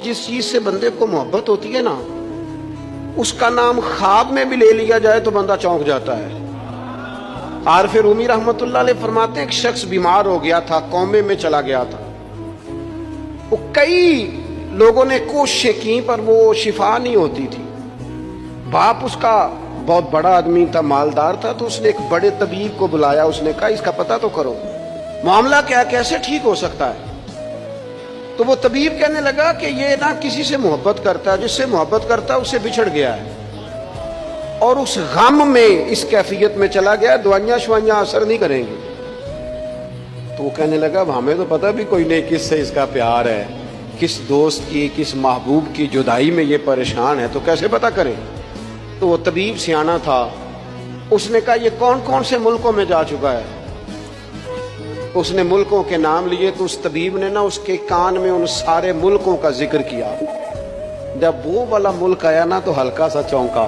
जिस चीज से बंदे को मोहब्बत होती है ना, उसका नाम ख्वाब में भी ले लिया जाए तो बंदा चौंक जाता है। आरिफ रूमी रहमतुल्लाह अलैह फरमाते हैं, एक शख्स बीमार हो गया था, कोमे में चला गया था। वो कई लोगों ने कोशिशें की पर वो शिफा नहीं होती थी। बाप उसका बहुत बड़ा आदमी था, मालदार था, तो उसने एक बड़े तबीब को बुलाया। उसने कहा इसका पता तो करो, मामला क्या, कैसे ठीक हो सकता है। तो वो तबीब कहने लगा कि ये ना किसी से मोहब्बत करता है, जिससे मोहब्बत करता है उससे बिछड़ गया है और उस गम में इस कैफियत में चला गया, दवाइयां शवाइयां असर नहीं करेंगी। तो वो कहने लगा हमें तो पता भी कोई नहीं किससे इसका प्यार है, किस दोस्त की, किस महबूब की जुदाई में ये परेशान है, तो कैसे पता करें। तो वो तबीब सियाना था, उसने कहा ये कौन कौन से मुल्कों में जा चुका है। उसने मुल्कों के नाम लिए तो उस तबीब ने ना उसके कान में उन सारे मुल्कों का जिक्र किया। जब वो वाला मुल्क आया ना तो हल्का सा चौंका।